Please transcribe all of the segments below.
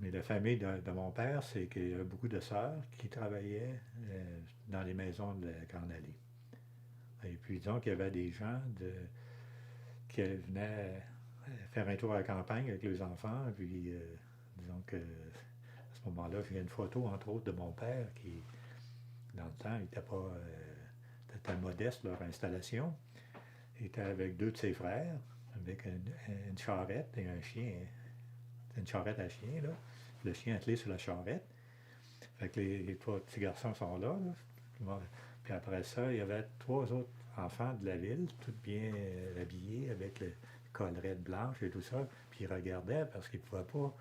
Mais la famille de mon père, c'est qu'il y avait beaucoup de sœurs qui travaillaient dans les maisons de la Grande Allée. Et puis, donc, il y avait des gens qui venaient faire un tour à la campagne avec les enfants. Puis, disons que à ce moment-là, j'ai une photo, entre autres, de mon père qui, dans le temps, n'était pas était modeste, leur installation. Il était avec deux de ses frères, avec une charrette et un chien. Une charrette à chien, là. Le chien attelé sur la charrette. Fait que les trois petits garçons sont là, là. Puis après ça, il y avait trois autres enfants de la ville, tous bien habillés, avec le collerette blanche et tout ça. Puis ils regardaient parce qu'ils ne pouvaient pas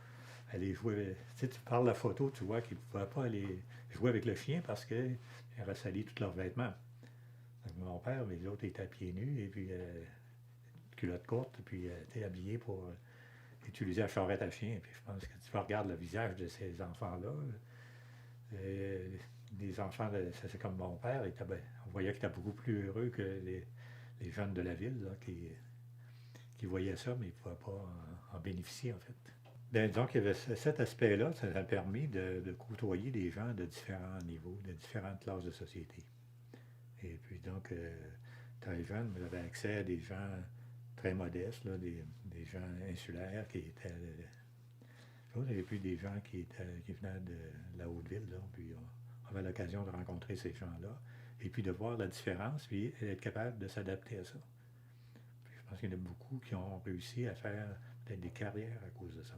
aller jouer. Tu sais, tu parles de la photo, tu vois qu'ils ne pouvaient pas aller jouer avec le chien parce qu'ils auraient sali tous leurs vêtements. Donc, mon père, mais les autres étaient pieds nus et puis culotte courte, puis étaient habillés pour utiliser la charrette à chien. Puis je pense que tu regardes le visage de ces enfants-là. Les enfants, c'est comme mon père, on voyait qu'il était beaucoup plus heureux que les jeunes de la ville là, qui voyaient ça, mais ils ne pouvaient pas en bénéficier en fait. Ben, donc, il y avait cet aspect-là, ça a permis de côtoyer des gens de différents niveaux, de différentes classes de société. Et puis donc, très jeune, j'avais accès à des gens très modestes, là, des gens insulaires qui étaient. Et puis des gens qui venaient de la Haute-Ville, là, puis on avait l'occasion de rencontrer ces gens-là, et puis de voir la différence, puis être capable de s'adapter à ça. Puis je pense qu'il y en a beaucoup qui ont réussi à faire peut-être des carrières à cause de ça.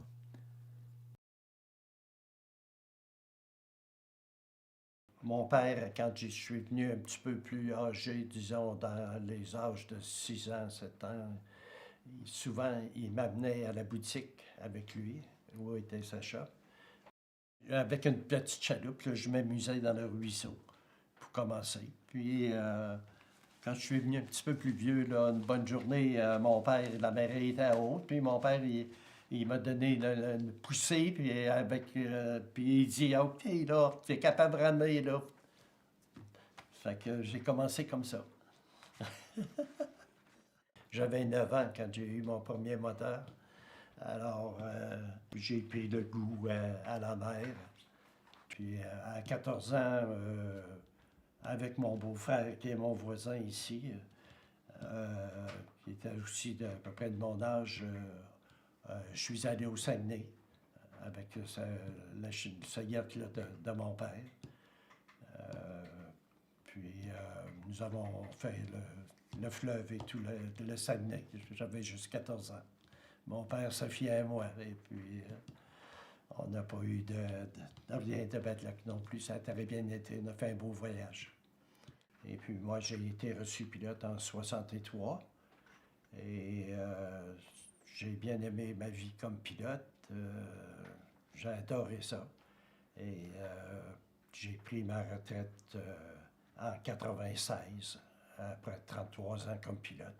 Mon père, quand je suis venu un petit peu plus âgé, disons dans les âges de 6 ans, 7 ans, souvent il m'amenait à la boutique avec lui, où était sa shop. Avec une petite chaloupe, là, je m'amusais dans le ruisseau, pour commencer. Puis, quand je suis venu un petit peu plus vieux, là, une bonne journée, mon père, la marée était haute, puis mon père, il m'a donné une poussée, puis il dit, OK, là, tu es capable de ramener, là. Fait que j'ai commencé comme ça. J'avais 9 ans quand j'ai eu mon premier moteur. Alors, j'ai pris le goût à la mer. Puis, à 14 ans, avec mon beau-frère qui est mon voisin ici, qui était aussi à peu près de mon âge, je suis allé au Saguenay avec ce yacht-là de mon père. Puis nous avons fait le fleuve et tout le Saguenay. J'avais juste 14 ans. Mon père se fiait à moi. Et puis on n'a pas eu de rien de bad luck non plus. Ça a très bien été. On a fait un beau voyage. Et puis moi, j'ai été reçu pilote en 63. Et j'ai bien aimé ma vie comme pilote. J'ai adoré ça. Et j'ai pris ma retraite en 96, après 33 ans comme pilote.